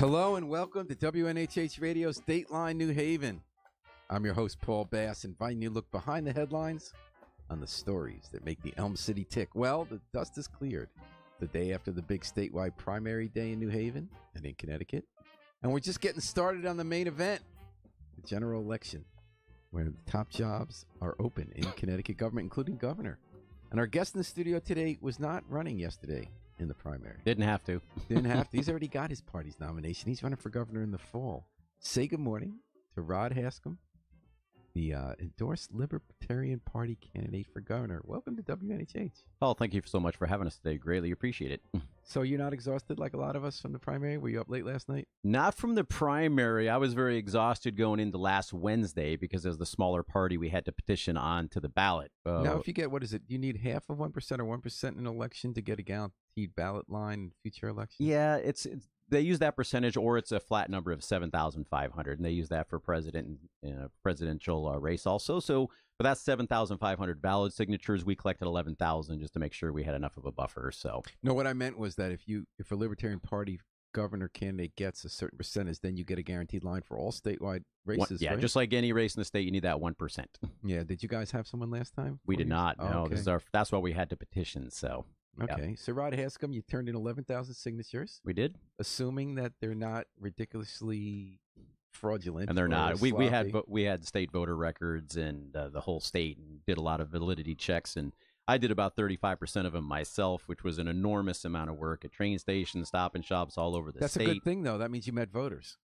Hello and welcome to WNHH Radio's Dateline New Haven. I'm your host, Paul Bass, inviting you to look behind the headlines on the stories that make the Elm City tick. Well, the dust is cleared the day after the big statewide primary day in New Haven and in Connecticut. And we're just getting started on the main event, the general election, where the top jobs are open in Connecticut government, including governor. And our guest in the studio today was not running yesterday in the primary. Didn't have to. He's already got his party's nomination. He's running for governor in the fall. Say good morning to Rod Haskam, the endorsed Libertarian Party candidate for governor. Welcome to WNHH. Paul, thank you so much for having us today. Greatly appreciate it. So you're not exhausted like a lot of us from the primary? Were you up late last night? Not from the primary. I was very exhausted going into last Wednesday because as the smaller party, we had to petition on to the ballot. Now, if you get, what is it? You need half of 1% or 1% in an election to get a guaranteed ballot line in future elections? Yeah, it's they use that percentage, or it's a flat number of 7,500, and they use that for presidential race also. So, but that's 7,500 valid signatures. We collected 11,000 just to make sure we had enough of a buffer. So, no, what I meant was that if a Libertarian Party governor candidate gets a certain percentage, then you get a guaranteed line for all statewide races. Yeah, right? Just like any race in the state, you need that 1%. Yeah. Did you guys have someone last time? We did not. No, okay. That's why we had to petition. So. Okay, yep. So Rod Haskam, you turned in 11,000 signatures. We did, assuming that they're not ridiculously fraudulent. And they're not. We had state voter records and the whole state, and did a lot of validity checks, and I did about 35% of them myself, which was an enormous amount of work at train stations, stop and shops all over the state. That's a good thing, though. That means you met voters.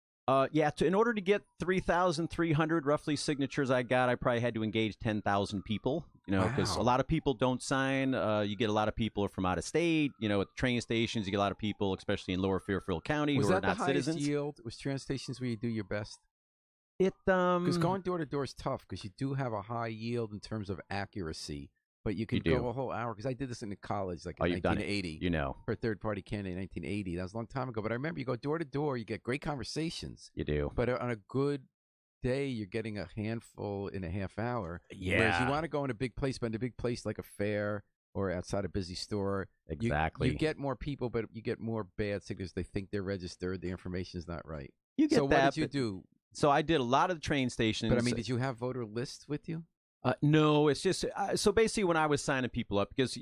Yeah. In order to get 3,300 roughly signatures, I probably had to engage 10,000 people. Because a lot of people don't sign. You get a lot of people from out of state. At the train stations, you get a lot of people, especially in Lower Fairfield County, who are not citizens. Was that the highest yield? Was train stations where you do your best? Because going door to door is tough because you do have a high yield in terms of accuracy. But you can go a whole hour, because I did this in college, like in 1980. For a third-party candidate in 1980. That was a long time ago. But I remember you go door to door, you get great conversations. You do. But on a good day, you're getting a handful in a half hour. Yeah. Whereas you want to go in a big place, but in a big place like a fair or outside a busy store. Exactly. You get more people, but you get more bad signatures. They think they're registered. The information's not right. You get so that. What did you do? So I did a lot of the train stations. But, I mean, did you have voter lists with you? No, it's just so basically when I was signing people up, because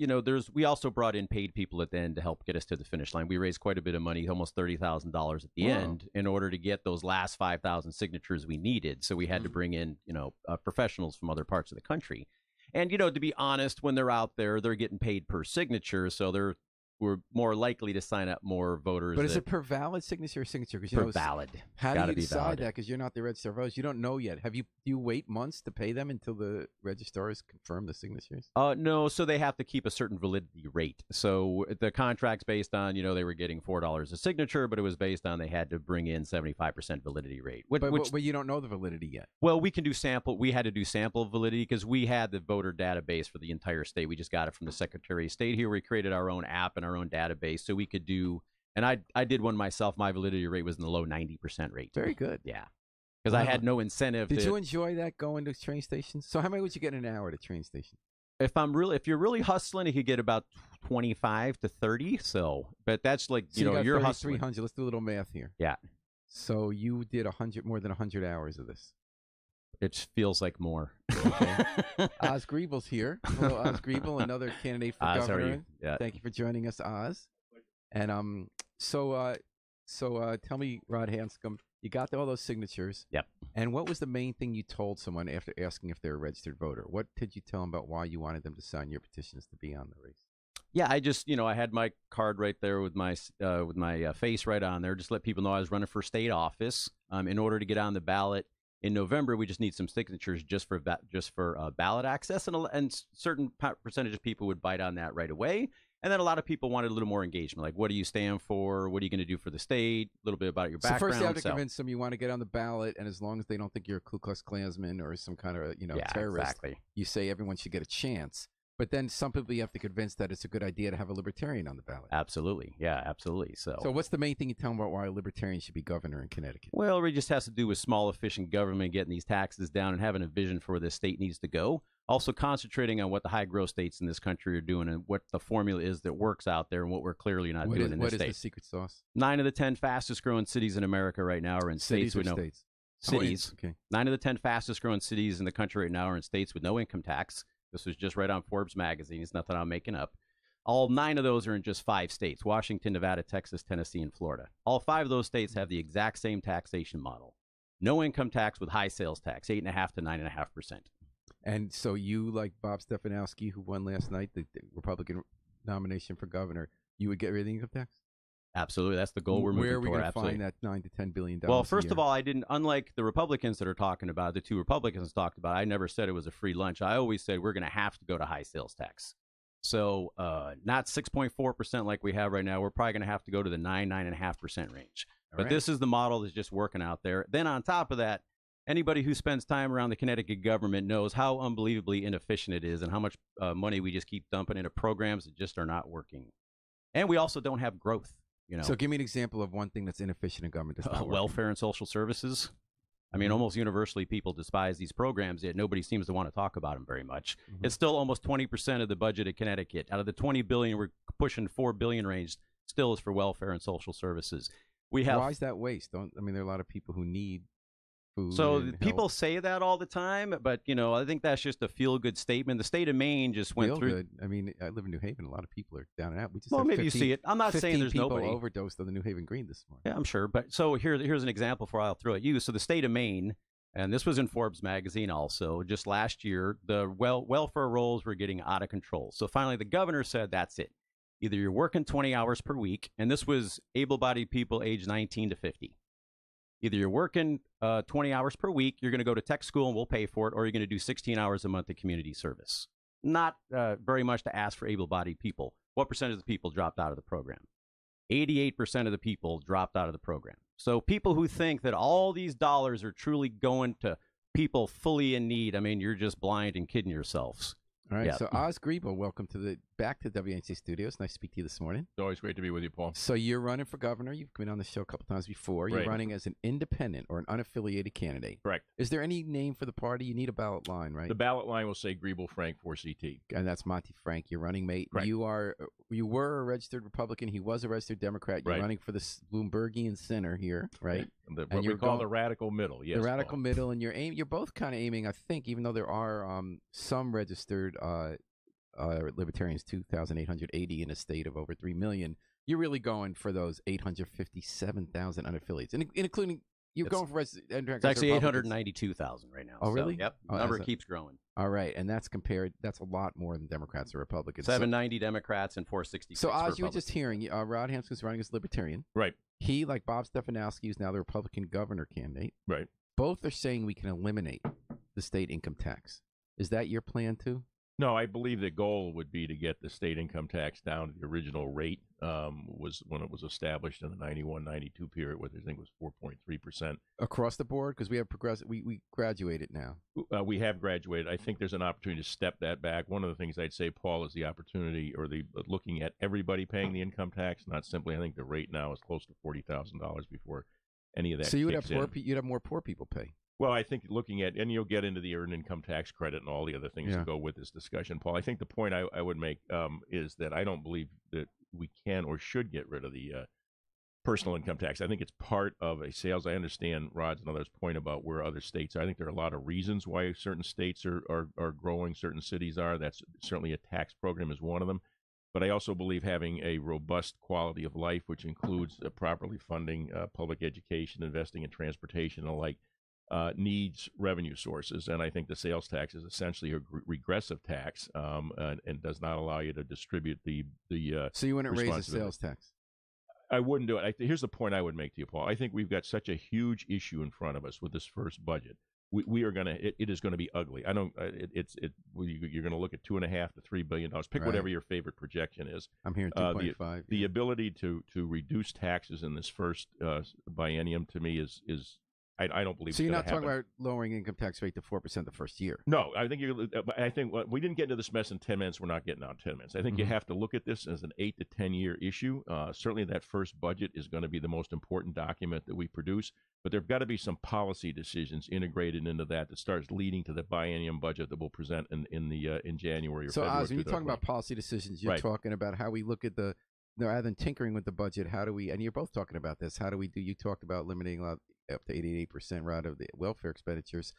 we also brought in paid people at the end to help get us to the finish line. We raised quite a bit of money, almost $30,000 at the end, in order to get those last 5,000 signatures we needed. So we had to bring in professionals from other parts of the country, and to be honest, when they're out there, they're getting paid per signature, so we're more likely to sign up more voters. But is it per valid signature or signature? Per valid. How do you decide that? Because you're not the registrar of voters. You don't know yet. Do you wait months to pay them until the registrars confirm the signatures? No. So they have to keep a certain validity rate. So the contract's based on, they were getting $4 a signature, but it was based on they had to bring in 75% validity rate. But you don't know the validity yet. Well, we had to do sample validity because we had the voter database for the entire state. We just got it from the Secretary of State here. We created our own app and our own database, so we could do, and I did one myself. My validity rate was in the low 90% rate. Very good. Yeah, because I had no incentive. Did you enjoy that going to train stations? So how many would you get in an hour at a train station? If you're really hustling, you could get about 25 to 30. So, but that's like you're hustling. 300. Let's do a little math here. Yeah. So you did more than 100 hours of this. It feels like more. Okay. Oz Griebel's here. Hello, Oz Griebel, another candidate for Oz, governor. how are you? Yeah. Thank you for joining us, Oz. And so tell me, Rod Hanscom, you got all those signatures. Yep. And what was the main thing you told someone after asking if they're a registered voter? What did you tell them about why you wanted them to sign your petitions to be on the race? Yeah, I just, I had my card right there with my face right on there. Just let people know I was running for state office. In order to get on the ballot in November, we just need some signatures just for ballot access, and certain percentage of people would bite on that right away. And then a lot of people wanted a little more engagement, like, what do you stand for? What are you going to do for the state? A little bit about your background. So first you have to convince them you want to get on the ballot, and as long as they don't think you're a Ku Klux Klansman or some kind of terrorist, exactly. You say everyone should get a chance. But then some people you have to convince that it's a good idea to have a libertarian on the ballot. Absolutely. Yeah, absolutely. So what's the main thing you tell them about why a libertarian should be governor in Connecticut? Well, it just has to do with small, efficient government, getting these taxes down and having a vision for where this state needs to go. Also concentrating on what the high growth states in this country are doing and what the formula is that works out there and what we're clearly not doing in this state. What is the secret sauce? 9 of the 10 fastest growing cities in America right now are in states with no states. cities. Okay. 9 of the 10 fastest growing cities in the country right now are in states with no income tax. This was just right on Forbes magazine. It's nothing I'm making up. All 9 of those are in just 5 states: Washington, Nevada, Texas, Tennessee, and Florida. All 5 of those states have the exact same taxation model. No income tax with high sales tax, 8.5% to 9.5%. And so you, like Bob Stefanowski, who won last night, the Republican nomination for governor, you would get rid of the income tax? Absolutely. That's the goal we're moving toward. Where are we going to find that $9 to $10 billion? Well, first of all, I didn't, unlike the Republicans that are talking about, the 2 Republicans talked about, I never said it was a free lunch. I always said we're going to have to go to high sales tax. So not 6.4% like we have right now. We're probably going to have to go to the 9.5% range. But this is the model that's just working out there. Then on top of that, anybody who spends time around the Connecticut government knows how unbelievably inefficient it is and how much money we just keep dumping into programs that just are not working. And we also don't have growth. You know. So give me an example of one thing that's inefficient in government. That's not welfare and social services. I mean, almost universally, people despise these programs, yet nobody seems to want to talk about them very much. It's still almost 20% of the budget of Connecticut. Out of the $20 billion, we're pushing $4 billion range still is for welfare and social services. We have. Why is that waste? There are a lot of people who need food. So people say that all the time, but I think that's just a feel-good statement. The state of Maine just went through. Good. I mean, I live in New Haven. A lot of people are down and out. We just maybe you see it. I'm not saying there's nobody. People overdosed on the New Haven Green this morning. Yeah, I'm sure. But so here's an example for I'll throw at you. So the state of Maine, and this was in Forbes magazine also, just last year, the welfare rolls were getting out of control. So finally, the governor said, that's it. Either you're working 20 hours per week, and this was able-bodied people aged 19 to 50. Either you're working 20 hours per week, you're going to go to tech school and we'll pay for it, or you're going to do 16 hours a month of community service. Not very much to ask for able-bodied people. What percentage of the people dropped out of the program? 88% of the people dropped out of the program. So people who think that all these dollars are truly going to people fully in need, I mean, you're just blind and kidding yourselves. All right, so Oz Grebo, welcome back to WNC Studios. Nice to speak to you this morning. It's always great to be with you, Paul. So you're running for governor. You've been on the show a couple times before. You're running as an independent or an unaffiliated candidate. Correct. Is there any name for the party? You need a ballot line, right? The ballot line will say Grebo Frank 4CT. And that's Monty Frank, your running mate. Correct. You were a registered Republican. He was a registered Democrat. You're running for the Bloombergian center here, right? What we call the radical middle, yes. The radical middle, and you're both kind of aiming, I think, even though there are some registered libertarians, 2,880 in a state of over 3 million. You're really going for those 857,000 unaffiliates, and including you're going for it's actually 892,000 right now. Oh, really? So, yep. The number keeps growing. All right, and that's a lot more than Democrats or Republicans. 790 Democrats and 466 So, Oz, you were Republicans. just hearing Rod Hampson's running as Libertarian. Right. He, like Bob Stefanowski, is now the Republican governor candidate. Right. Both are saying we can eliminate the state income tax. Is that your plan too? No, I believe the goal would be to get the state income tax down to the original rate was when it was established in the 91-92 period, which I think was 4.3%. Across the board? Because we have progressive, we graduated now. We have graduated. I think there's an opportunity to step that back. One of the things I'd say, Paul, is the opportunity or the looking at everybody paying the income tax, not simply, I think the rate now is close to $40,000 before any of that. So you'd have more poor people pay. Well, I think looking at, and you'll get into the earned income tax credit and all the other things that go with this discussion, Paul. I think the point I would make is that I don't believe that we can or should get rid of the personal income tax. I think it's part of a sales. I understand Rod's and others' point about where other states are. I think there are a lot of reasons why certain states are growing, certain cities are. That's certainly a tax program is one of them. But I also believe having a robust quality of life, which includes properly funding public education, investing in transportation, and the like, needs revenue sources, and I think the sales tax is essentially a regressive tax, and does not allow you to distribute the. So you wouldn't raise the sales tax? I wouldn't do it. Here's the point I would make to you, Paul. I think we've got such a huge issue in front of us with this first budget. We are gonna. It is going to be ugly. I don't. You're going to look at $2.5 to $3 billion. Pick whatever your favorite projection is. I'm hearing 2.5. The ability to reduce taxes in this first biennium to me is I don't believe. So you're not happen. talking about lowering income tax rate to 4% the first year. No, I think we didn't get into this mess in 10 minutes. We're not getting out in 10 minutes. I think you have to look at this as an 8 to 10 year issue. Certainly, that first budget is going to be the most important document that we produce. But there've got to be some policy decisions integrated into that starts leading to the biennium budget that we'll present in January or February. So, Oz, when you're talking about policy decisions, you're talking about how we look at rather than tinkering with the budget, how do we, and you're both talking about this, how do we do, you talked about limiting up to 88% right of the welfare expenditures.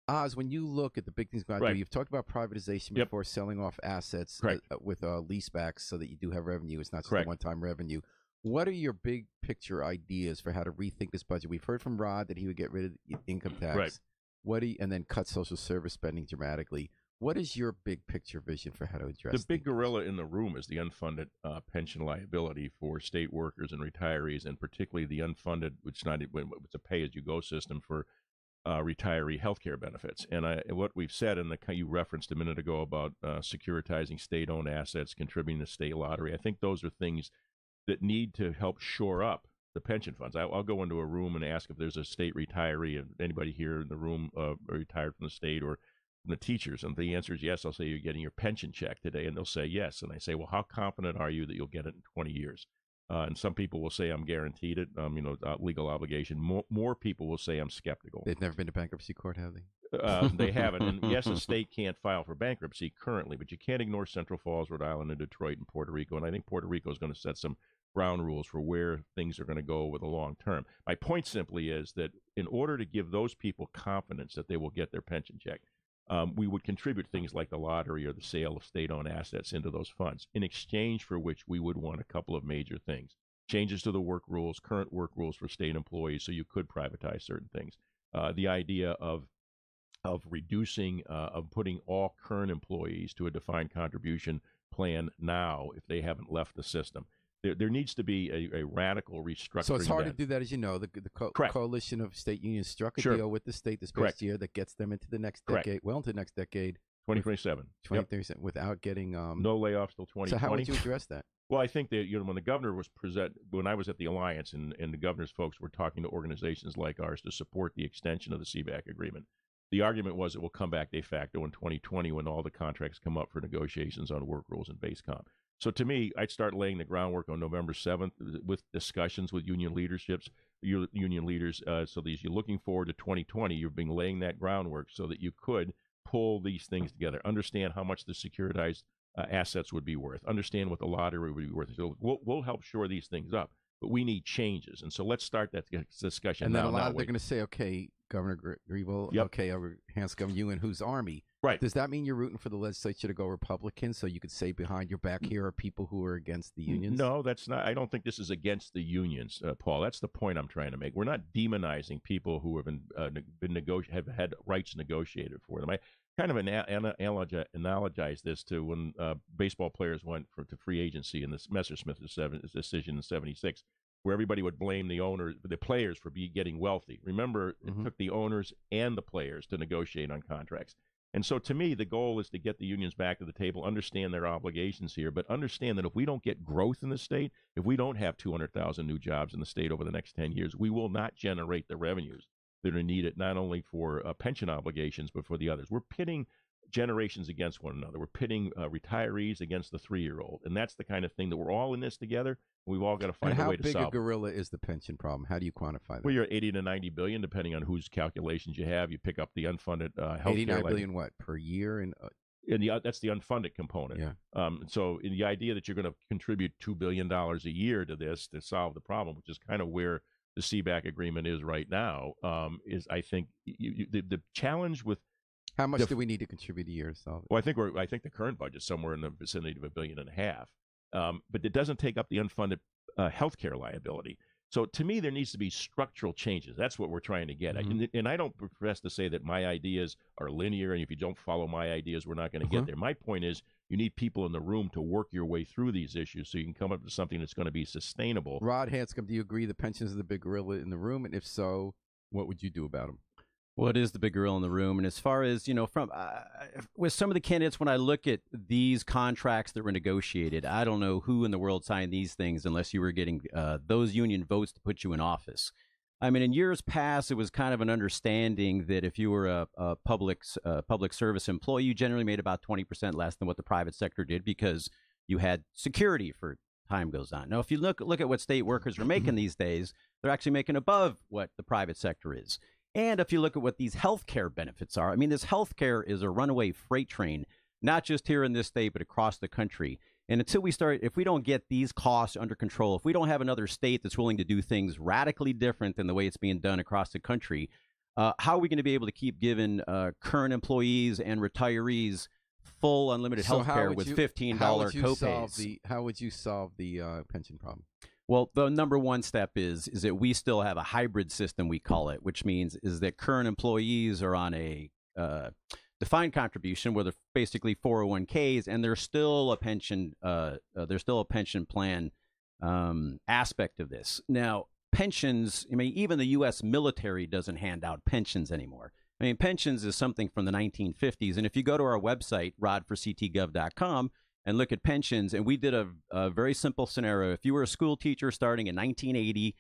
Oz, when you look at the big things going on, you've talked about privatization before, selling off assets with leasebacks so that you do have revenue. It's not just a one-time revenue. What are your big picture ideas for how to rethink this budget? We've heard from Rod that he would get rid of the income tax. And then cut social service spending dramatically. What is your big picture vision for how to address the big gorilla in the room is the unfunded pension liability for state workers and retirees, and particularly the unfunded, which it's a pay-as-you-go system for retiree health care benefits. And what we've said, and you referenced a minute ago about securitizing state-owned assets, contributing to state lottery, I think those are things that need to help shore up the pension funds. I'll go into a room and ask if there's a state retiree, and anybody here in the room retired from the state or from the teachers, and the answer is yes. I'll say, you're getting your pension check today, and they'll say yes. And I say, well, how confident are you that you'll get it in 20 years? And some people will say I'm guaranteed it, legal obligation. More people will say I'm skeptical. They've never been to bankruptcy court, have they? They haven't. And yes, a state can't file for bankruptcy currently, but you can't ignore Central Falls, Rhode Island, and Detroit, and Puerto Rico. And I think Puerto Rico is going to set some ground rules for where things are going to go over the long term. My point simply is that in order to give those people confidence that they will get their pension check, we would contribute things like the lottery or the sale of state-owned assets into those funds, in exchange for which we would want a couple of major things. Changes to the work rules, current work rules for state employees, so you could privatize certain things. The idea of reducing, of putting all current employees to a defined contribution plan now if they haven't left the system. There needs to be a radical restructuring. So it's hard to do that, as you know. The coalition of state unions struck a deal with the state this past year that gets them into the next decade, well into the next decade. 2027. 2037, without getting... no layoffs till 2020. So how would you address that? Well, I think that when the governor was when I was at the Alliance and the governor's folks were talking to organizations like ours to support the extension of the CBAC agreement, the argument was it will come back de facto in 2020 when all the contracts come up for negotiations on work rules and base comp. So to me, I'd start laying the groundwork on November 7th with discussions with union leaders, so that you're looking forward to 2020, you've been laying that groundwork so that you could pull these things together, understand how much the securitized assets would be worth, understand what the lottery would be worth. So we'll help shore these things up, but we need changes. And so let's start that discussion and now. And then they're going to say, okay, Governor Greenville, okay, Hanscom, you and whose army? Right. Does that mean you're rooting for the legislature to go Republican so you could say behind your back here are people who are against the unions? No, that's not. I don't think this is against the unions, Paul. That's the point I'm trying to make. We're not demonizing people who have have had rights negotiated for them. I kind of analogize this to when baseball players went to free agency in this Messersmith decision in '76, where everybody would blame the players for getting wealthy. Remember, it took the owners and the players to negotiate on contracts. And so to me, the goal is to get the unions back to the table, understand their obligations here, but understand that if we don't get growth in the state, if we don't have 200,000 new jobs in the state over the next 10 years, we will not generate the revenues that are needed not only for pension obligations, but for the others. We're pitting generations against one another. We're pitting retirees against the 3-year-old. And that's the kind of thing that we're all in this together. We've all got to find a way to solve it. How big a gorilla is the pension problem? How do you quantify that? Well, you're at 80 to 90 billion, depending on whose calculations you have. You pick up the unfunded health care. 89 billion what, per year? And that's the unfunded component. Yeah. So the idea that you're going to contribute $2 billion a year to this to solve the problem, which is kind of where the CBAC agreement is right now, is I think the challenge with how much do we need to contribute a year to solve it? Well, I think the current budget's somewhere in the vicinity of $1.5 billion. But it doesn't take up the unfunded health care liability. So to me, there needs to be structural changes. That's what we're trying to get at. And I don't profess to say that my ideas are linear, and if you don't follow my ideas, we're not going to get there. My point is you need people in the room to work your way through these issues so you can come up with something that's going to be sustainable. Rod Hanscom, do you agree the pensions are the big gorilla in the room? And if so, what would you do about them? Well, it is the big gorilla in the room. And as far as, from with some of the candidates, when I look at these contracts that were negotiated, I don't know who in the world signed these things unless you were getting those union votes to put you in office. I mean, in years past, it was kind of an understanding that if you were a public service employee, you generally made about 20% less than what the private sector did because you had security for time goes on. Now, if you look at what state workers are making these days, they're actually making above what the private sector is. And if you look at what these health care benefits are, I mean, this health care is a runaway freight train, not just here in this state, but across the country. And until if we don't get these costs under control, if we don't have another state that's willing to do things radically different than the way it's being done across the country, how are we going to be able to keep giving current employees and retirees full unlimited health care with $15 copays? How would you solve the pension problem? Well, the number one step is that we still have a hybrid system, we call it, which means is that current employees are on a defined contribution where they're basically 401ks, and there's still a pension plan aspect of this. Now, pensions, I mean, even the U.S. military doesn't hand out pensions anymore. I mean, pensions is something from the 1950s, and if you go to our website, rodforctgov.com, and look at pensions, and we did a very simple scenario. If you were a school teacher starting in 1980,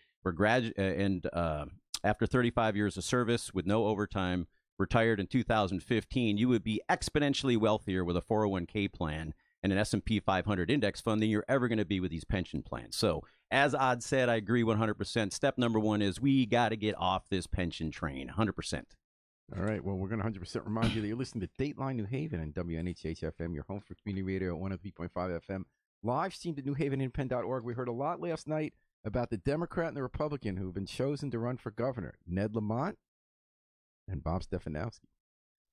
after 35 years of service with no overtime, retired in 2015, you would be exponentially wealthier with a 401k plan and an S&P 500 index fund than you're ever going to be with these pension plans. So, as Odd said, I agree 100%. Step number one is we got to get off this pension train, 100%. All right. Well, we're going to 100% remind you that you're listening to Dateline New Haven and WNHH-FM, your home for community radio at 103.5 FM. Live streamed at newhavenindependent.org. We heard a lot last night about the Democrat and the Republican who have been chosen to run for governor, Ned Lamont and Bob Stefanowski.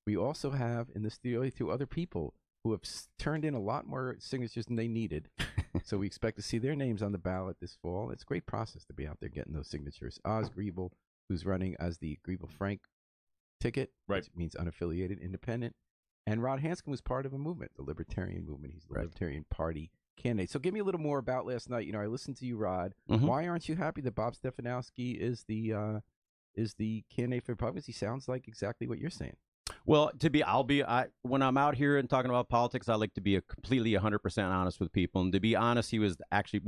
We also have in the studio two other people who have turned in a lot more signatures than they needed. So we expect to see their names on the ballot this fall. It's a great process to be out there getting those signatures. Oz Griebel, who's running as the Griebel-Frank ticket, right, which means unaffiliated, independent. And Rod Hanscom was part of a movement, the Libertarian movement. He's the Libertarian Party candidate. So give me a little more about last night. You know, I listened to you, Rod. Why aren't you happy that Bob Stefanowski is the candidate for Republicans? He sounds like exactly what you're saying. Well, when I'm out here and talking about politics, I like to be completely 100% honest with people. And to be honest, he was actually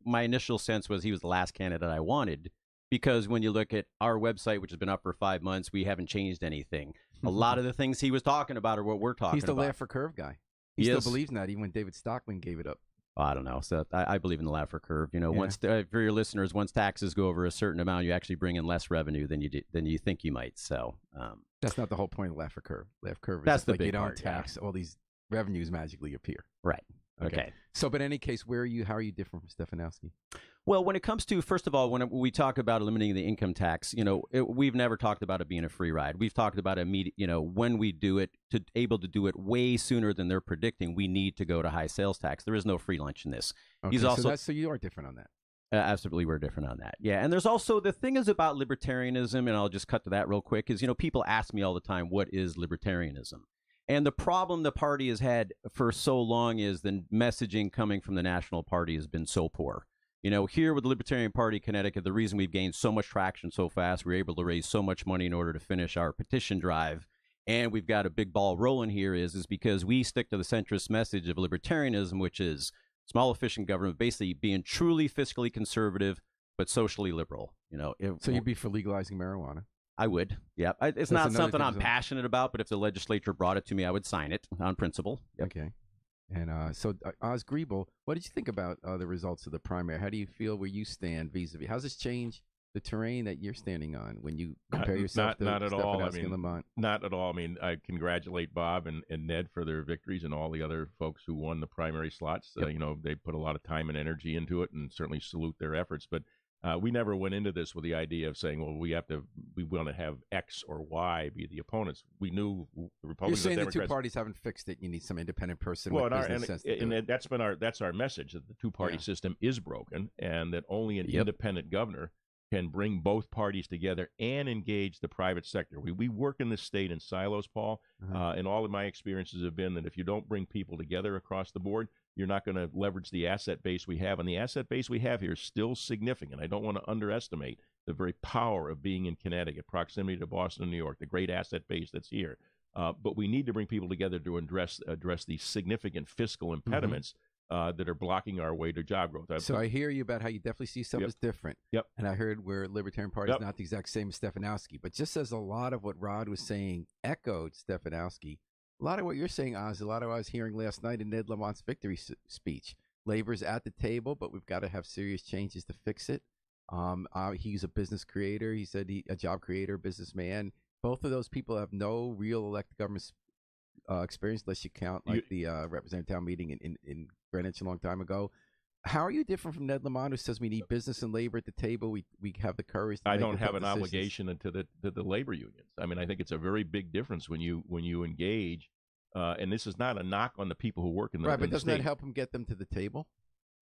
my initial sense was he was the last candidate I wanted. Because when you look at our website, which has been up for 5 months, we haven't changed anything. A lot of the things he was talking about are what we're talking about. He's the laugh for curve guy. He still believes in that, even when David Stockman gave it up. I don't know. So I believe in the laugh for curve. You know, once for your listeners, once taxes go over a certain amount, you actually bring in less revenue than you think you might. So that's not the whole point of laugh for curve. Laugh curve is that's the like big you don't part, tax, all these revenues magically appear. Right. Okay. So, but in any case, how are you different from Stefanowski? Well, when it comes to, first of all, when we talk about eliminating the income tax, you know, we've never talked about it being a free ride. We've talked about when we do it, able to do it way sooner than they're predicting, we need to go to high sales tax. There is no free lunch in this. Okay, so you are different on that. Absolutely, we're different on that. Yeah, and there's also the thing is about libertarianism, and I'll just cut to that real quick, is, you know, people ask me all the time, what is libertarianism? And the problem the party has had for so long is the messaging coming from the national party has been so poor. You know, here with the Libertarian Party of Connecticut, the reason we've gained so much traction so fast, we're able to raise so much money in order to finish our petition drive, and we've got a big ball rolling here is because we stick to the centrist message of libertarianism, which is small, efficient government, basically being truly fiscally conservative but socially liberal. You know, so you'd be for legalizing marijuana? I would, yeah. It's not something I'm passionate about, but if the legislature brought it to me, I would sign it on principle. Yep. Okay. And so, Oz Griebel, what did you think about the results of the primary? How do you feel where you stand vis-a-vis? How's this change the terrain that you're standing on when you compare yourself to not at all. Lamont? Not at all. I mean, I congratulate Bob and Ned for their victories and all the other folks who won the primary slots. Yep. You know, they put a lot of time and energy into it, and certainly salute their efforts. But we never went into this with the idea of saying, well, we want to have X or Y be the opponents. We knew the Republicans. You're saying the two parties haven't fixed it. You need some independent person. Well, that's our message, that the two-party system is broken, and that only an independent governor can bring both parties together and engage the private sector. We work in this state in silos, Paul, and all of my experiences have been that if you don't bring people together across the board, you're not going to leverage the asset base we have. And the asset base we have here is still significant. I don't want to underestimate the very power of being in Connecticut, proximity to Boston and New York, the great asset base that's here. But we need to bring people together to address these significant fiscal impediments that are blocking our way to job growth. So I hear you about how you definitely see stuff as different. Yep. And I heard where Libertarian Party is not the exact same as Stefanowski, but just as a lot of what Rod was saying echoed Stefanowski, a lot of what you're saying, Oz, a lot of what I was hearing last night in Ned Lamont's victory speech. Labor's at the table, but we've got to have serious changes to fix it. He's a business creator. He said a job creator, businessman. Both of those people have no real elected government experience, unless you count the representative town meeting in Greenwich a long time ago. How are you different from Ned Lamont, who says we need business and labor at the table? We have the courage. I don't have an obligation to the labor unions. I mean, I think it's a very big difference when you engage. And this is not a knock on the people who work in the but doesn't that help them get them to the table?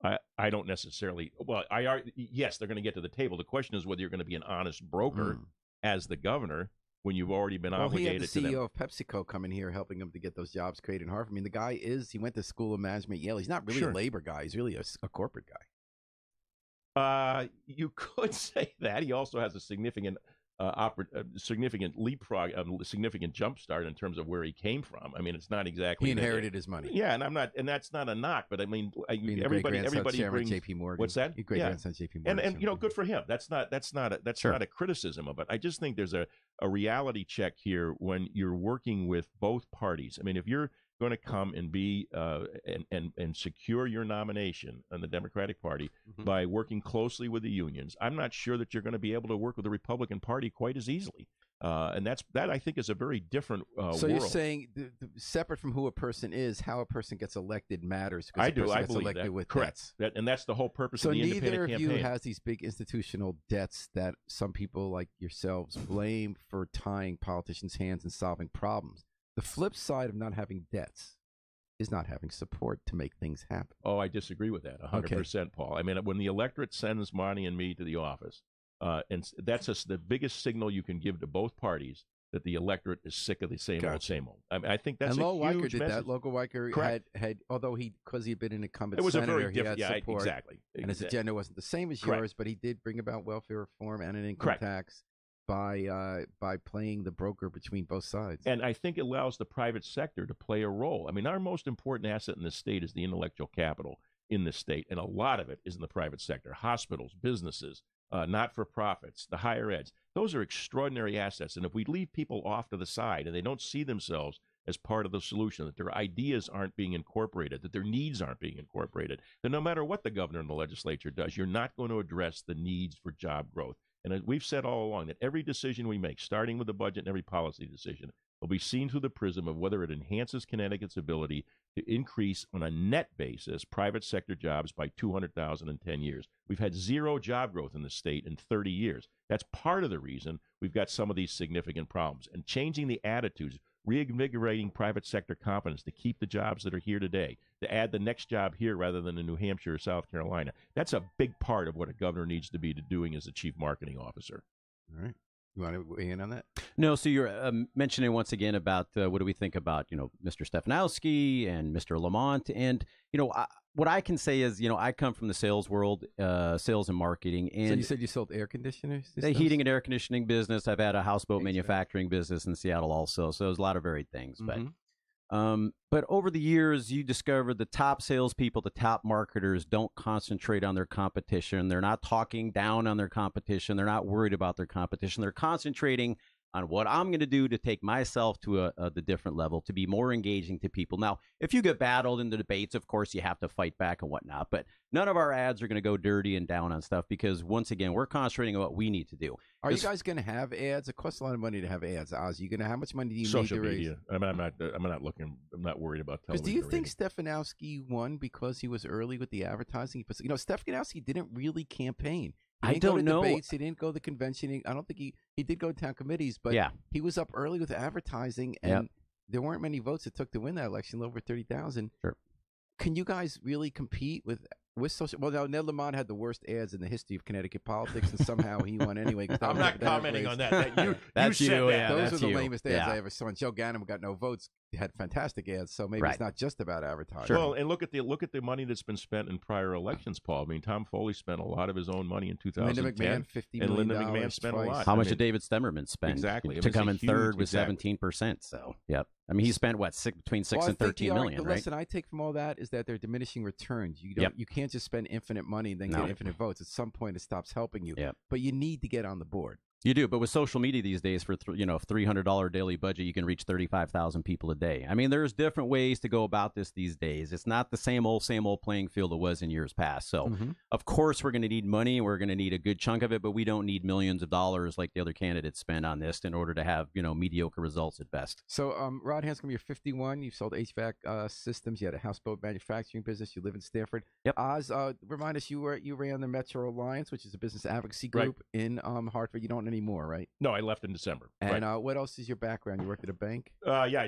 I don't necessarily. Well, yes, they're going to get to the table. The question is whether you're going to be an honest broker as the governor when you've already been obligated to them. He had the CEO of PepsiCo coming here helping him to get those jobs created in Harvard. I mean, the guy he went to School of Management at Yale. He's not really a labor guy. He's really a corporate guy. You could say that. He also has a significant significant leapfrog, significant jump start in terms of where he came from. I mean, it's not exactly he inherited his money. Yeah, and that's not a knock. But I mean, everybody brings JP Morgan. What's that? Great grandson JP Morgan. And good for him. That's not a criticism of it. I just think there's a reality check here when you're working with both parties. I mean, if you're going to come and be and secure your nomination in the Democratic Party by working closely with the unions, I'm not sure that you're going to be able to work with the Republican Party quite as easily. And that I think is a very different So world. You're saying separate from who a person is, how a person gets elected matters. I do. I believe that. Correct. And that's the whole purpose of the independent campaign. So neither of you has these big institutional debts that some people like yourselves blame for tying politicians' hands and solving problems. The flip side of not having debts is not having support to make things happen. Oh, I disagree with that 100%, Paul. I mean, when the electorate sends Monty and me to the office, and that's the biggest signal you can give to both parties that the electorate is sick of the same old. I mean, I think that's a huge message. And Lowell Weicker did that. Lowell Weicker had, although because he had been an incumbent senator, a very different, support. Exactly. And his agenda wasn't the same as yours, but he did bring about welfare reform and an income tax by playing the broker between both sides. And I think it allows the private sector to play a role. I mean, our most important asset in the state is the intellectual capital in the state, and a lot of it is in the private sector. Hospitals, businesses, not-for-profits, the higher eds. Those are extraordinary assets, and if we leave people off to the side and they don't see themselves as part of the solution, that their ideas aren't being incorporated, that their needs aren't being incorporated, then no matter what the governor and the legislature does, you're not going to address the needs for job growth. And we've said all along that every decision we make, starting with the budget and every policy decision, will be seen through the prism of whether it enhances Connecticut's ability to increase on a net basis private sector jobs by 200,000 in 10 years. We've had zero job growth in the state in 30 years. That's part of the reason we've got some of these significant problems. And changing the attitudes, reinvigorating private sector confidence to keep the jobs that are here today, to add the next job here rather than in New Hampshire or South Carolina. That's a big part of what a governor needs to be doing as a chief marketing officer. All right. You want to weigh in on that? No, so you're mentioning once again about what do we think about, Mr. Stefanowski and Mr. Lamont. And, what I can say is, I come from the sales world, sales and marketing. And so you said you sold air conditioners? The heating and air conditioning business. I've had a houseboat manufacturing business in Seattle also. So there's a lot of varied things. But over the years, you discover the top salespeople, the top marketers don't concentrate on their competition. They're not talking down on their competition. They're not worried about their competition. They're concentrating on what I'm going to do to take myself to the different level, to be more engaging to people. Now, if you get battled in the debates, of course, you have to fight back and whatnot. But none of our ads are going to go dirty and down on stuff because, once again, we're concentrating on what we need to do. Are you guys going to have ads? It costs a lot of money to have ads. Oz, how much money do you need to raise? Media. I'm not worried about television. Do you think Stefanowski won because he was early with the advertising? Stefanowski didn't really campaign. He didn't go to debates. He didn't go to the convention. I don't think he did go to town committees, but he was up early with advertising, and there weren't many votes it took to win that election, over 30,000. Sure. Can you guys really compete with social? Well, now Ned Lamont had the worst ads in the history of Connecticut politics, and somehow he won anyway. I'm not commenting on that. You that's you you. said that. Those were the lamest ads I ever saw. And Joe Ghanem got no votes. had fantastic ads, so maybe it's not just about advertising. Sure. Well, and look at the money that's been spent in prior elections, Paul. I mean, Tom Foley spent a lot of his own money in 2010. Linda McMahon, $50 million. And Linda McMahon spent a lot. How much did David Stemmerman spend? Exactly. To come in third with 17%. So, yep. I mean, he spent between 6 and 13 million, the right? lesson I take from all that is that they're diminishing returns. You can't just spend infinite money and then get infinite votes. At some point, it stops helping you. But you need to get on the board. You do, but with social media these days, for $300 daily budget, you can reach 35,000 people a day. I mean, there's different ways to go about this these days. It's not the same old playing field it was in years past. So, of course, we're going to need money. We're going to need a good chunk of it, but we don't need millions of dollars like the other candidates spend on this in order to have mediocre results at best. So, Rod Hanscom, you're 51. You've sold HVAC systems. You had a houseboat manufacturing business. You live in Stanford. Yep. Oz, remind us, you ran the Metro Alliance, which is a business advocacy group in Hartford. You don't anymore, right? No, I left in December. And what else is your background? You worked at a bank? I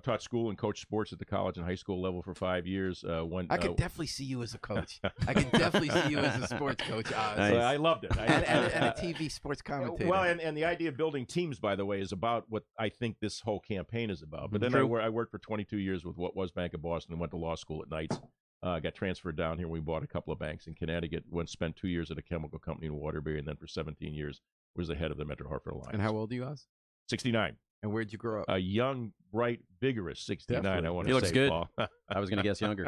taught school and coached sports at the college and high school level for 5 years. I could definitely see you as a coach. I could definitely see you as a sports coach, Oz. Nice. I loved it. And a TV sports commentator. Well, and the idea of building teams, by the way, is about what I think this whole campaign is about. But then I worked for 22 years with what was Bank of Boston and went to law school at Knights. Got transferred down here. We bought a couple of banks in Connecticut. Spent 2 years at a chemical company in Waterbury, and then for 17 years was the head of the Metro Hartford Alliance. And how old are you, Oz? 69. And where'd you grow up? A young, bright, vigorous 69. Definitely. I want He to looks say, good. Paul. I was going to guess younger.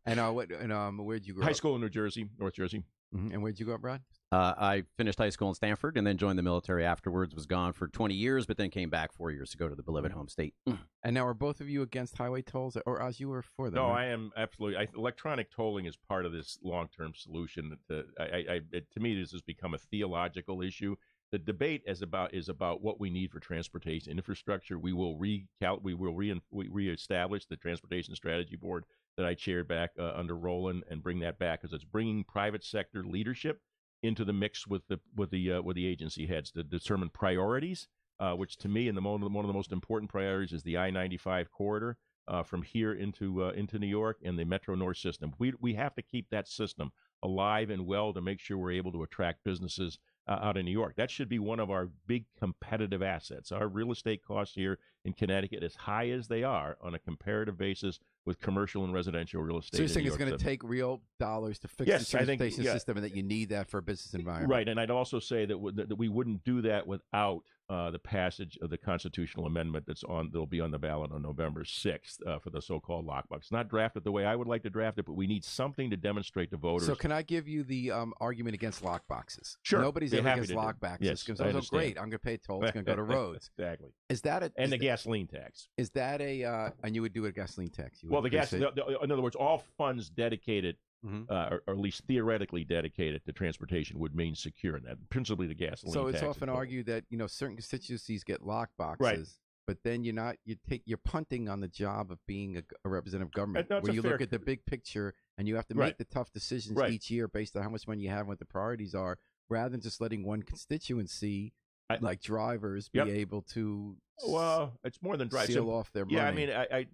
And where'd you grow up? High school in New Jersey, North Jersey. And where'd you go up, Rod? I finished high school in Stanford and then joined the military afterwards. Was gone for 20 years, but then came back 4 years to go to the beloved home state. And now, are both of you against highway tolls, or Oz, you were for them? No, right? I am absolutely. Electronic tolling is part of this long-term solution. To me, this has become a theological issue. The debate is about what we need for transportation infrastructure. We will reestablish the Transportation Strategy Board that I chaired back under Rowland and bring that back, because it's bringing private sector leadership into the mix with the agency heads to determine priorities. Which to me, one of the most important priorities is the I-95 corridor from here into New York and the Metro North system. We have to keep that system alive and well to make sure we're able to attract businesses out in New York. That should be one of our big competitive assets. Our real estate costs here in Connecticut, as high as they are on a comparative basis with commercial and residential real estate. So you're saying it's going to take real dollars to fix the transportation system, and that you need that for a business environment. Right, and I'd also say that we wouldn't do that without the passage of the constitutional amendment that'll be on the ballot on November 6th for the so-called lockbox. It's not drafted the way I would like to draft it, but we need something to demonstrate to voters. So can I give you the argument against lockboxes? Sure. Nobody's ever against lockboxes. Yes, because those are great. I'm going to pay toll. It's going to go to roads. Exactly. Is that and the gasoline tax? Is that and you would do a gasoline tax? Well, in other words, all funds dedicated, or at least theoretically dedicated to transportation, would mean secure, and that principally the gasoline. So it's tax often argued that certain constituencies get lockboxes, right, but then you're punting on the job of being a representative of government, where you look at the big picture and you have to make the tough decisions each year based on how much money you have and what the priorities are, rather than just letting one constituency, like drivers, be able to. Well, it's more than drivers. Seal off their money. Yeah, I mean,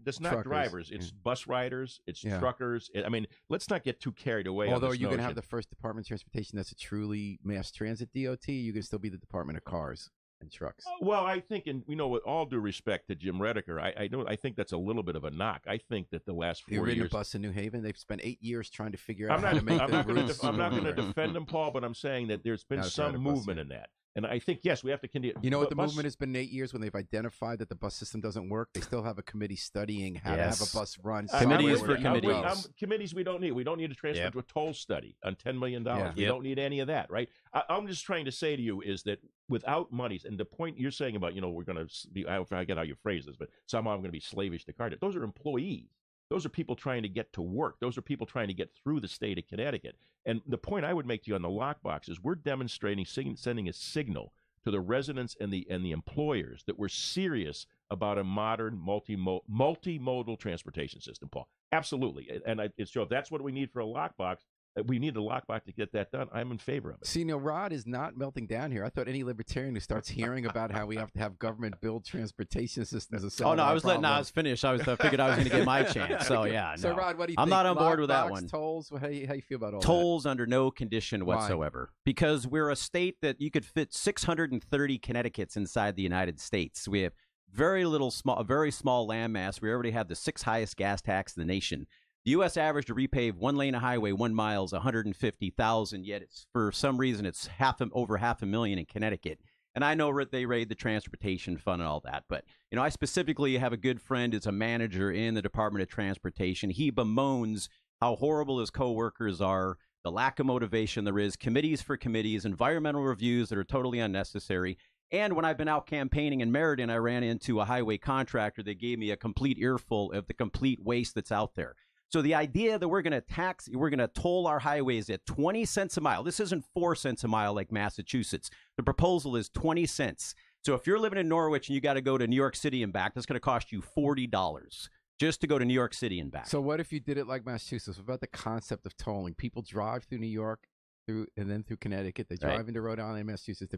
it's not drivers. It's bus riders. It's truckers. I mean, let's not get too carried away. Although you're going to have the first Department of Transportation that's a truly mass transit DOT, you can still be the Department of Cars and Trucks. Well, I think, and with all due respect to Jim Redeker, I think that's a little bit of a knock. I think that the last 4 years. You've ridden a bus in New Haven. They've spent 8 years trying to figure out how to make the routes. I'm not going to defend them, Paul, but I'm saying that there's been some movement in that. And I think, yes, we have to continue. You know what the movement has been 8 years when they've identified that the bus system doesn't work? They still have a committee studying how to have a bus run. Committees for committees. Committees we don't need. We don't need a transport to a toll study on $10 million. We don't need any of that, right? I'm just trying to say to you is that without monies, and the point you're saying about, we're going to be, I forget how you phrase this, but somehow I'm going to be slavish to card. Those are employees. Those are people trying to get to work. Those are people trying to get through the state of Connecticut. And the point I would make to you on the lockbox is we're demonstrating, sending a signal to the residents and the employers that we're serious about a modern multimodal transportation system, Paul. Absolutely. And so if that's what we need for a lockbox, we need a lockbox to get that done. I'm in favor of it. See, Rod is not melting down here. I thought any libertarian who starts hearing about how we have to have government build transportation systems to solve I was letting Oz finish. I figured I was going to get my chance. So yeah. So Rod, what do you think? I'm not on board with that one. Tolls. How you feel about all tolls under no condition whatsoever? Why? Because we're a state that you could fit 630 Connecticut's inside the United States. We have very small landmass. We already have the 6th highest gas tax in the nation. The U.S. average to repave one lane of highway 1 mile is $150,000. Yet it's for some reason it's over $500,000 in Connecticut. And I know they raid the transportation fund and all that, but I specifically have a good friend is a manager in the Department of Transportation. He bemoans how horrible his coworkers are, the lack of motivation there is, committees for committees, environmental reviews that are totally unnecessary. And when I've been out campaigning in Meriden, I ran into a highway contractor that gave me a complete earful of the complete waste that's out there. So the idea that we're going to toll our highways at 20 cents a mile. This isn't 4 cents a mile like Massachusetts. The proposal is 20 cents. So if you're living in Norwich and you got to go to New York City and back, that's going to cost you $40 just to go to New York City and back. So what if you did it like Massachusetts? What about the concept of tolling? People drive through New York and then through Connecticut. They drive into Rhode Island and Massachusetts.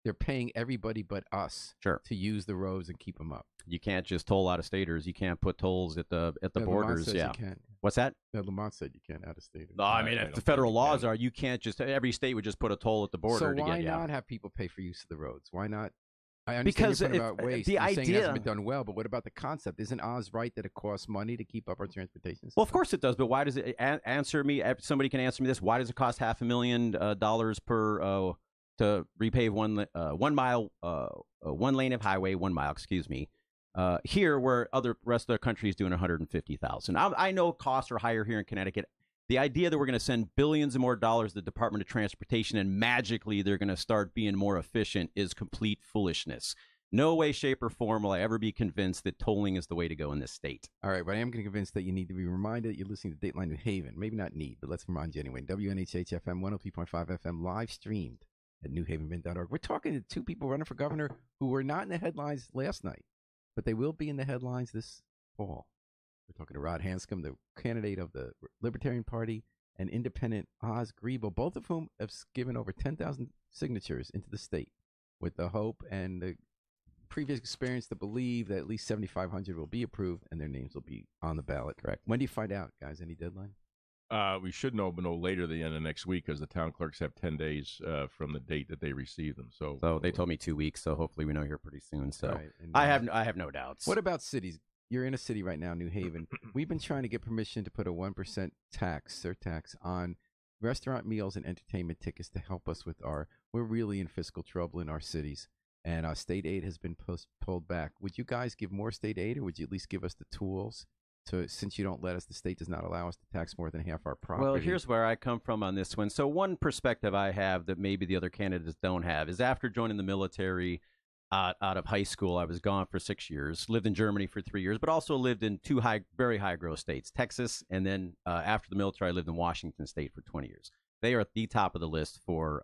They're paying everybody but us to use the roads and keep them up. You can't just toll out-of-staters. You can't put tolls at the borders. Lamont says you can. What's that? Lamont said you can't out-of-staters. No, I mean, if the federal laws are, you can't just, every state would just put a toll at the border. So why not have people pay for use of the roads? Why not? I understand because you're about waste. The idea saying it hasn't been done well, but what about the concept? Isn't Oz right that it costs money to keep up our transportation system? Well, of course it does, but why does it answer me? Somebody can answer me this. Why does it cost $500,000 per to repave one lane of highway, 1 mile, excuse me. Here, where rest of the country is doing $150,000. I know costs are higher here in Connecticut. The idea that we're going to send billions of more dollars to the Department of Transportation and magically they're going to start being more efficient is complete foolishness. No way, shape, or form will I ever be convinced that tolling is the way to go in this state. All right, but I am convinced that you need to be reminded that you're listening to Dateline New Haven. Maybe not need, but let's remind you anyway. WNHH FM 103.5 FM live streamed at newhavenmint.org. We're talking to 2 people running for governor who were not in the headlines last night, but they will be in the headlines this fall. We're talking to Rod Hanscom, the candidate of the Libertarian Party, and independent Oz Griebel, both of whom have given over 10,000 signatures into the state with the hope and the previous experience to believe that at least 7,500 will be approved and their names will be on the ballot. Correct. When do you find out, guys? Any deadline? We should know, but no later than the end of next week because the town clerks have 10 days from the date that they receive them. So they told me 2 weeks, so hopefully we know here pretty soon. So right. I have no doubts. What about cities? You're in a city right now, New Haven. We've been trying to get permission to put a 1% surtax on restaurant meals and entertainment tickets to help us with we're really in fiscal trouble in our cities. And our state aid has been pulled back. Would you guys give more state aid, or would you at least give us the tools since you don't let us, the state does not allow us to tax more than half our property? Well, here's where I come from on this one. So one perspective I have that maybe the other candidates don't have is after joining the military out of high school, I was gone for 6 years, lived in Germany for 3 years, but also lived in 2 very high growth states, Texas, and then after the military, I lived in Washington State for 20 years. They are at the top of the list for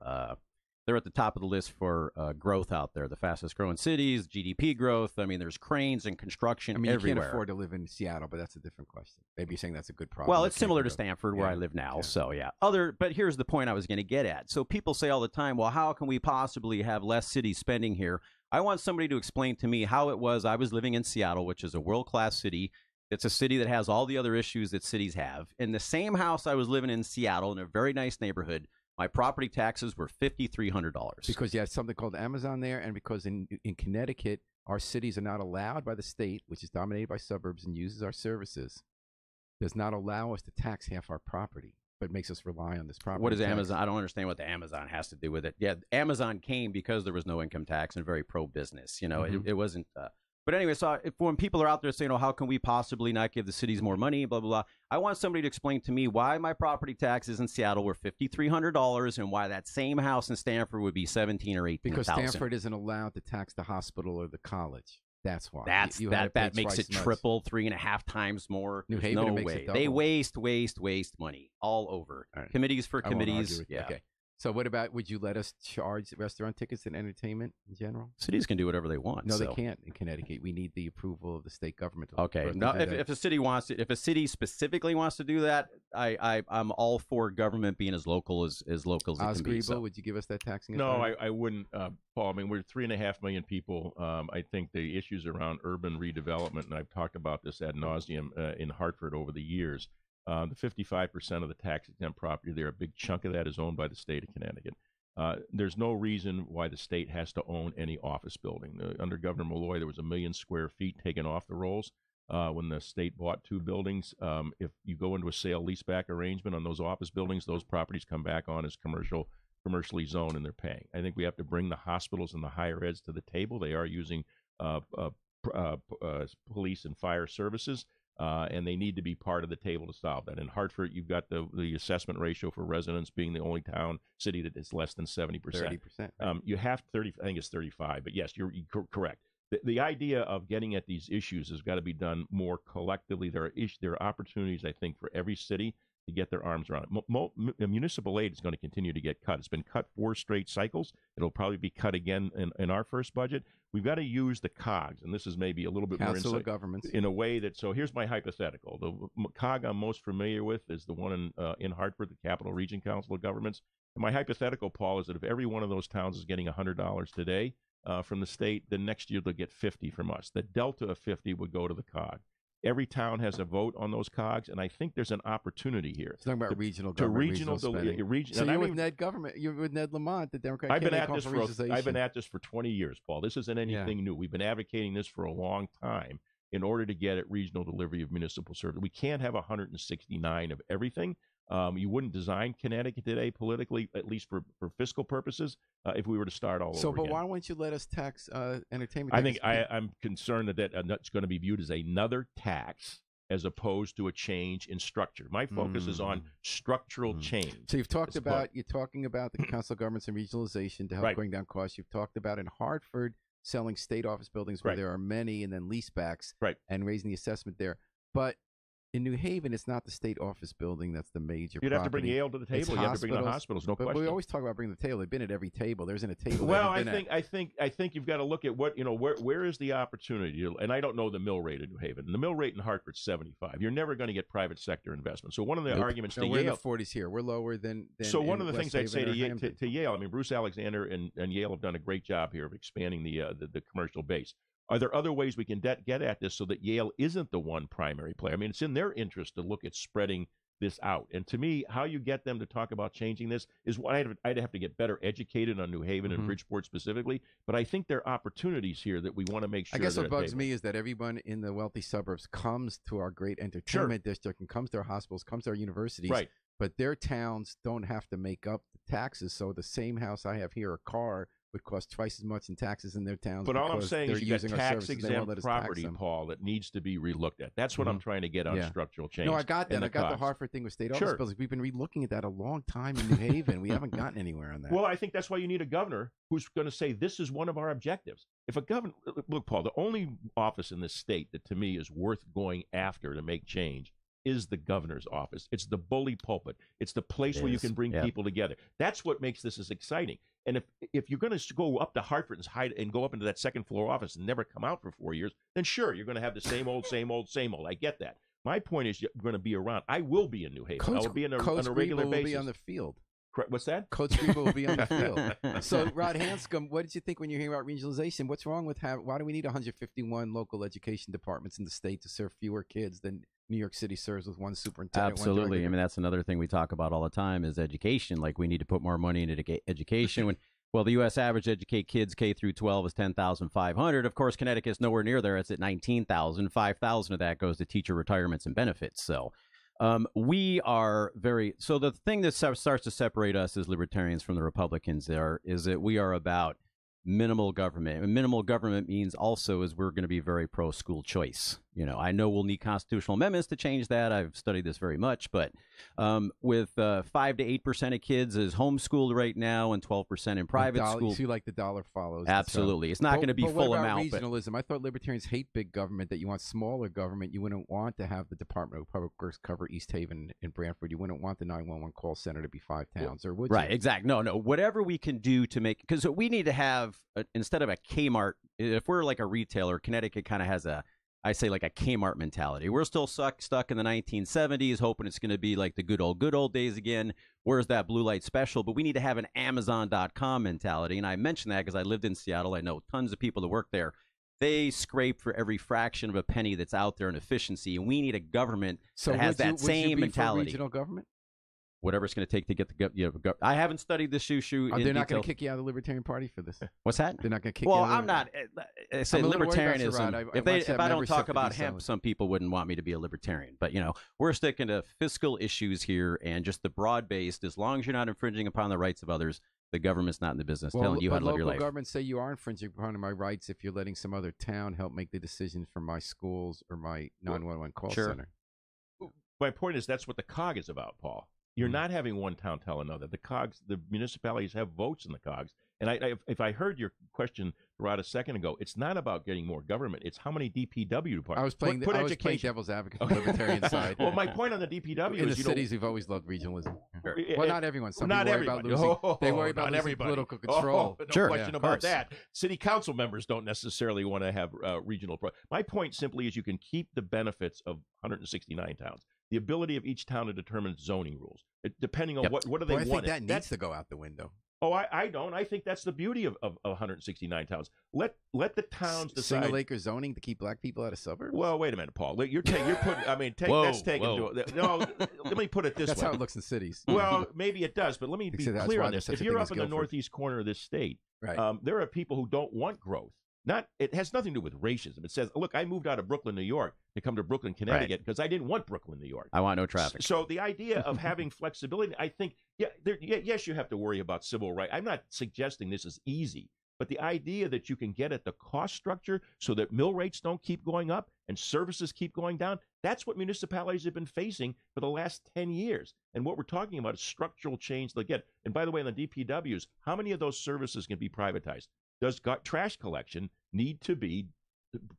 growth out there, the fastest growing cities, GDP growth. I mean, there's cranes and construction everywhere. You can't afford to live in Seattle, but that's a different question. Maybe you're saying that's a good problem. Well, it's similar to Stanford, where I live now. Yeah. So, yeah. But here's the point I was going to get at. So people say all the time, well, how can we possibly have less city spending here? I want somebody to explain to me how it was I was living in Seattle, which is a world-class city. It's a city that has all the other issues that cities have. In the same house I was living in Seattle, in a very nice neighborhood, my property taxes were $5,300. Because you have something called Amazon there, and because in Connecticut, our cities are not allowed by the state, which is dominated by suburbs and uses our services, does not allow us to tax half our property, but makes us rely on this property. What is Amazon? I don't understand what the Amazon has to do with it. Yeah, Amazon came because there was no income tax and very pro-business. It wasn't... But anyway, so when people are out there saying, how can we possibly not give the cities more money, blah, blah, blah, I want somebody to explain to me why my property taxes in Seattle were $5,300 and why that same house in Stanford would be $17,000 or $18,000. Because Stanford isn't allowed to tax the hospital or the college. That's why. That makes it triple, 3.5 times more. New Haven, no makes way. It double. They waste money all over. All right. Committees for committees. Yeah. Okay. So what about, would you let us charge restaurant tickets and entertainment in general? Cities can do whatever they want. No, they can't in Connecticut. We need the approval of the state government. Okay. Now, if a city wants to, if a city specifically wants to do that, I'm all for government being as local as it can be. So. Would you give us that taxing? No, I wouldn't, Paul. I mean, we're 3.5 million people. I think the issues around urban redevelopment, and I've talked about this ad nauseum in Hartford over the years. The 55% of the tax-exempt property there, a big chunk of that is owned by the state of Connecticut. There's no reason why the state has to own any office building. Under Governor Malloy, there was 1 million square feet taken off the rolls when the state bought 2 buildings. If you go into a sale leaseback arrangement on those office buildings, those properties come back on as commercially zoned, and they're paying. I think we have to bring the hospitals and the higher eds to the table. They are using police and fire services. And they need to be part of the table to solve that. In Hartford, you've got the assessment ratio for residents being the only city that is less than 70%. 30%. You have 30, I think it's 35, but yes, you're correct. The idea of getting at these issues has got to be done more collectively. There are opportunities, I think, for every city to get their arms around it. Municipal aid is going to continue to get cut. It's been cut 4 straight cycles. It'll probably be cut again in our first budget. We've got to use the COGS, and this is maybe a little bit more insight, of Governments, in a way that, so here's my hypothetical. The COG I'm most familiar with is the one in Hartford, the Capital Region Council of Governments. And my hypothetical, Paul, is that if every one of those towns is getting $100 today from the state, then next year they'll get 50 from us. The delta of 50 would go to the COG. Every town has a vote on those COGs, and I think there's an opportunity here. It's talking about regional government. So you're with Ned government. You're with Ned Lamont, the Democrat. I've been at this for 20 years, Paul. This isn't anything new. We've been advocating this for a long time in order to get at regional delivery of municipal service. We can't have 169 of everything. You wouldn't design Connecticut today politically, at least for fiscal purposes, if we were to start all over again. But why won't you let us tax entertainment? I think I'm concerned that that's going to be viewed as another tax as opposed to a change in structure. My focus is on structural change. So you're talking about the Council of Governments and regionalization to help bring down costs. You've talked about in Hartford selling state office buildings where there are many, and then leasebacks, and raising the assessment there. But in New Haven, it's not the state office building that's the major You'd have to bring Yale to the table. You have to bring the hospitals, no question. But we always talk about bringing the table. They've been at every table. There isn't a table. Well, I think you've got to look at what, where is the opportunity? And I don't know the mill rate in New Haven. The mill rate in Hartford's 75. You're never going to get private sector investment. So one of the arguments to Yale. We're in the 40s here. We're lower than so one of the things I'd say to Yale, I mean, Bruce Alexander and Yale have done a great job here of expanding the commercial base. Are there other ways we can get at this so that Yale isn't the one primary player? I mean, it's in their interest to look at spreading this out. And to me, how you get them to talk about changing this is what I'd have to get better educated on New Haven and Bridgeport specifically. But I think there are opportunities here that we want to make sure. I guess what bugs me is that everyone in the wealthy suburbs comes to our great entertainment district and comes to our hospitals, comes to our universities. Right. But their towns don't have to make up the taxes. So the same house I have here, a car, would cost twice as much in taxes in their towns. But all I'm saying is you got tax-exempt property, Paul, that needs to be relooked at. That's what I'm trying to get on structural change. No, I got that. I got the Hartford thing with state office buildings. We've been relooking at that a long time in New Haven. We haven't gotten anywhere on that. Well, I think that's why you need a governor who's going to say this is one of our objectives. If a governor, look, Paul, the only office in this state that to me is worth going after to make change is the governor's office. It's the bully pulpit. It's the place where you can bring people together. That's what makes this as exciting. And if you're going to go up to Hartford and hide and go up into that second floor office and never come out for 4 years, then sure, you're going to have the same old, same old, same old. I get that. My point is you're going to be around. I will be in New Haven. I will be on a regular basis. Will be on the field. What's that? Coach Greenville will be on the field. So, Rod Hanscom, what did you think when you hear about regionalization? What's wrong with why do we need 151 local education departments in the state to serve fewer kids than New York City serves with one superintendent? Absolutely. I mean, that's another thing we talk about all the time is education. Like, we need to put more money into education. Well, the U.S. average educate kids K through 12 is 10,500. Of course, Connecticut's nowhere near there. It's at 19,000. 5,000 of that goes to teacher retirements and benefits. So we are so the thing that starts to separate us as libertarians from the Republicans is that we are about minimal government. And minimal government means also is we're going to be very pro school choice. I know we'll need constitutional amendments to change that. I've studied this very much, but with 5 to 8% of kids is homeschooled right now and 12% in private school. So you like the dollar follows. Absolutely. It's not going to be full amount. Regionalism. I thought libertarians hate big government, that you want smaller government. You wouldn't want to have the Department of Public Works cover East Haven and Branford. You wouldn't want the 911 call center to be 5 towns, or would you? Right, exactly. No. Whatever we can do to make, because we need to have, instead of a Kmart, if we're like a retailer, Connecticut kind of has I say like a Kmart mentality. We're still stuck in the 1970s, hoping it's going to be like the good old days again. Where's that blue light special? But we need to have an Amazon.com mentality. And I mention that because I lived in Seattle. I know tons of people that work there. They scrape for every fraction of a penny that's out there in efficiency. And we need a government that has that same mentality. For regional government? whatever it's going to take to get the I haven't studied this issue. They're not going to kick you out of the Libertarian Party for this. What's that? They're not going to kick you Well, out. I'm not. I say libertarianism. If I don't talk about hemp, solid. some people wouldn't want me to be a libertarian. But we're sticking to fiscal issues here and just the broad-based. As long as you're not infringing upon the rights of others, the government's not in the business telling you how to live your life. Local governments say you are infringing upon my rights if you're letting some other town help make the decision for my schools or my 911 call center. My point is that's what the COG is about, Paul. You're not having one town tell another. The municipalities have votes in the COGs. And if I heard your question right a second ago, it's not about getting more government. It's how many DPW departments. I was playing devil's advocate on the libertarian side. Well, my point on the DPW in is the cities, we've always loved regionalism. Well, not everyone. Some not people everybody. They worry about losing political control. No question about that. City council members don't necessarily want to have regional. My point simply is you can keep the benefits of 169 towns. The ability of each town to determine zoning rules, depending on what do they want. I think that needs to go out the window. Oh, I don't. I think that's the beauty of 169 towns. Let the towns decide. Single acre zoning to keep black people out of suburbs. Well, wait a minute, Paul. You're putting. I mean, that's taken to. No, let me put it this way. That's how it looks in cities. Well, maybe it does, but let me be clear on this. If you're up in the northeast corner of this state, there are people who don't want growth. It has nothing to do with racism. It says, look, I moved out of Brooklyn, New York to come to Brooklyn, Connecticut because I didn't want Brooklyn, New York. I want no traffic. So the idea of having flexibility, I think, yes, you have to worry about civil rights. I'm not suggesting this is easy, but the idea that you can get at the cost structure so that mill rates don't keep going up and services keep going down, that's what municipalities have been facing for the last 10 years. And what we're talking about is structural change they'll get. And by the way, in the DPWs, how many of those services can be privatized? Does trash collection need to be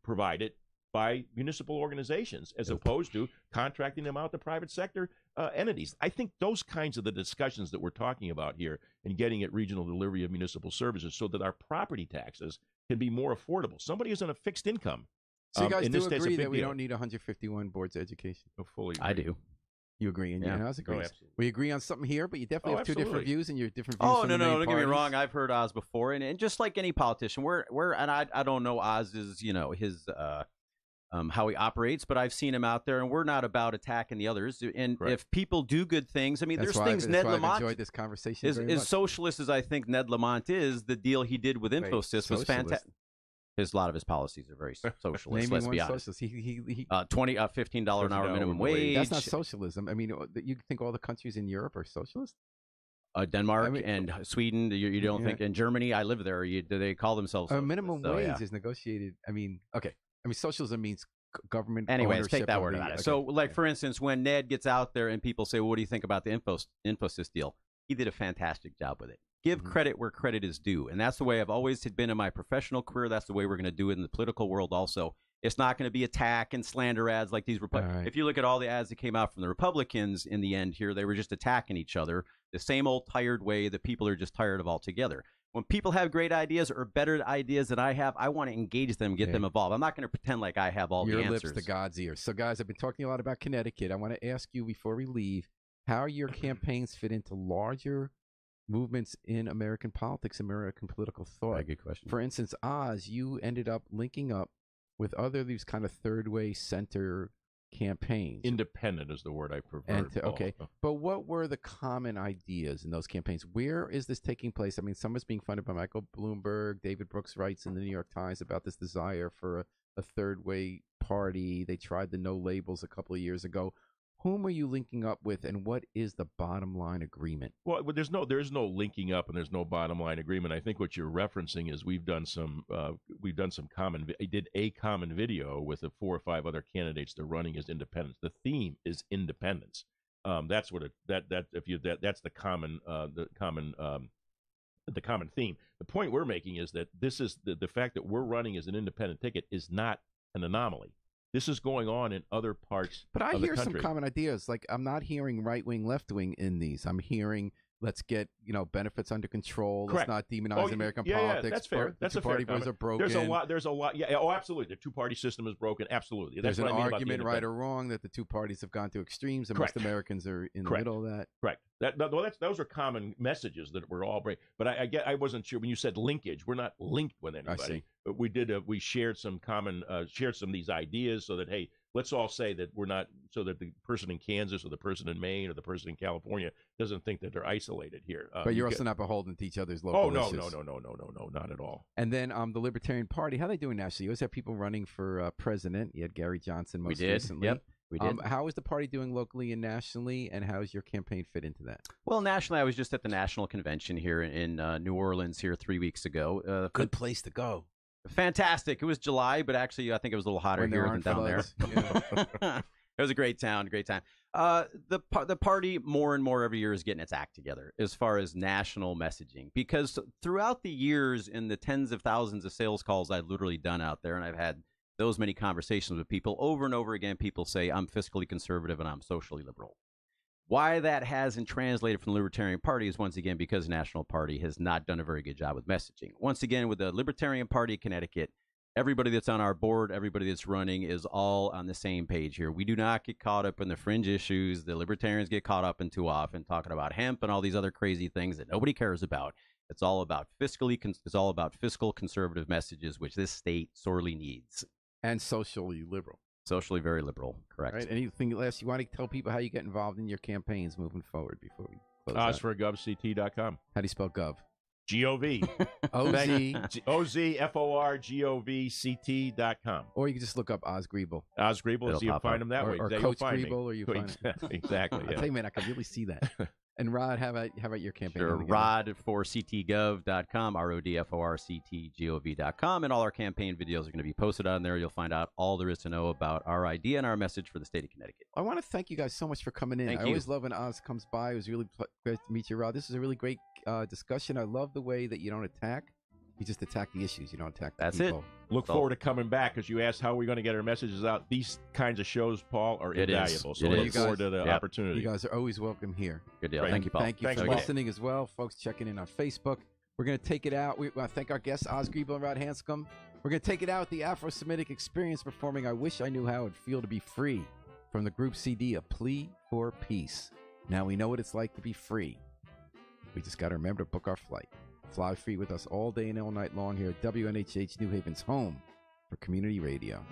provided by municipal organizations as opposed to contracting them out to private sector entities? I think those kinds of the discussions that we're talking about here and getting at regional delivery of municipal services so that our property taxes can be more affordable. Somebody who's on a fixed income. So you guys do agree that we don't need 151 boards of education? Fully agree. I do. You agree, and Oz agrees. Absolutely. We agree on something here, but you definitely have two different views, and you're different views. Oh, from no, the main don't get me parties. wrong. I've heard Oz before, and just like any politician, and I don't know Oz's, his how he operates, but I've seen him out there, and we're not about attacking the others. And if people do good things, I mean, there's things Ned Lamont enjoyed this conversation. As socialist as I think Ned Lamont is, the deal he did with Infosys was fantastic. A lot of his policies are very socialist. Let's be honest. He $15 an hour minimum wage. That's not socialism. I mean, you think all the countries in Europe are socialist? Denmark and Sweden. You don't think? In Germany, I live there. Do they call themselves? Minimum wage is negotiated. I mean, socialism means government. Anyways, take that word about it. So, for instance, when Ned gets out there and people say, "Well, what do you think about the Infosys deal?" He did a fantastic job with it. Give credit where credit is due. And that's the way I've always been in my professional career. That's the way we're going to do it in the political world also. It's not going to be attack and slander ads like these. If you look at all the ads that came out from the Republicans in the end here, they were just attacking each other the same old tired way that people are just tired of altogether. When people have great ideas or better ideas than I have, I want to engage them, get them involved. I'm not going to pretend like I have all the answers. Your lips to God's ears. So, guys, I've been talking a lot about Connecticut. I want to ask you before we leave how your campaigns fit into larger movements in American politics, American political thought. Very good question. For instance, Oz, you ended up linking up with other these kind of third way center campaigns. Independent is the word I prefer. Okay, but what were the common ideas in those campaigns? Where is this taking place? I mean, some is being funded by Michael Bloomberg. David Brooks writes in the New York Times about this desire for a third way party. They tried the no labels a couple of years ago. Whom are you linking up with, and what is the bottom line agreement? Well, there's no linking up, and there's no bottom line agreement. I think what you're referencing is we've done some common. I did a common video with the 4 or 5 other candidates that are running as independents. The theme is independence. That's what that's the common theme. The point we're making is that this is the fact that we're running as an independent ticket is not an anomaly. This is going on in other parts of the country. But I hear some common ideas. Like, I'm not hearing right-wing, left-wing in these. I'm hearing, let's get, benefits under control. Correct. Let's not demonize American politics. Yeah, that's fair. That's a fair two-party votes are broken. There's a lot. Yeah. Oh, absolutely. The two-party system is broken. Absolutely. That's There's an what I mean argument, right or wrong, that the two parties have gone to extremes, and Correct. most Americans are in the Correct. middle of that. Correct. Those are common messages that we're all breaking. But I wasn't sure when you said linkage. We're not linked with anybody. I see. But we shared some common, shared some of these ideas so that, hey, let's all say that we're not, so that the person in Kansas or the person in Maine or the person in California doesn't think that they're isolated here. But you're also not beholden to each other's local issues. No, not at all. And then the Libertarian Party, how are they doing nationally? You always have people running for president. You had Gary Johnson most recently. Yep. We did. How is the party doing locally and nationally, and how does your campaign fit into that? Well, nationally, I was just at the national convention here in New Orleans here 3 weeks ago. Good place to go. Fantastic. It was July, but actually I think it was a little hotter here than down there. Yeah. It was a great town, great time. The party more and more every year is getting its act together as far as national messaging, because throughout the years in the tens of thousands of sales calls I've literally done out there, and I've had those many conversations with people over and over again, people say I'm fiscally conservative and I'm socially liberal. Why that hasn't translated from the Libertarian Party is, once again, because the National Party has not done a very good job with messaging. Once again, with the Libertarian Party of Connecticut, everybody that's on our board, everybody that's running is all on the same page here. We do not get caught up in the fringe issues the Libertarians get caught up in too often, talking about hemp and all these other crazy things that nobody cares about. It's all about fiscal conservative messages, which this state sorely needs. And socially liberal. Socially very liberal, correct. Right. Anything else you want to tell people how you get involved in your campaigns moving forward before we close out? OzForGovCT.com. How do you spell gov? G-O-V. OzForGovCT.com. Or you can just look up Oz Griebel. Oz Griebel, so you'll find him that way. Or You'll Coach find Griebel, or you find Exactly. I'll tell you, man, I can really see that. And Rod, how about your campaign? Sure, rodforctgov.com, rodforctgov.com, and all our campaign videos are going to be posted on there. You'll find out all there is to know about our idea and our message for the state of Connecticut. I want to thank you guys so much for coming in. Thank I you. always love when Oz comes by. It was really great to meet you, Rod. This is a really great discussion. I love the way that you don't attack. You just attack the issues. You don't attack the people. Look forward to coming back, because you asked how we're going to get our messages out. These kinds of shows, Paul, are invaluable. So look forward to the opportunity. You guys are always welcome here. Good deal. Right. Thank you, Paul. Thank you for listening as well, folks checking in on Facebook. We're going to take it out. We want to thank our guests, Oz Griebel and Rod Hanscom. We're going to take it out with the Afro-Semitic Experience performing I Wish I Knew How It'd Feel to Be Free from the group CD, A Plea for Peace. Now we know what it's like to be free. We just got to remember to book our flight. Fly free with us all day and all night long here at WNHH New Haven's home for community radio.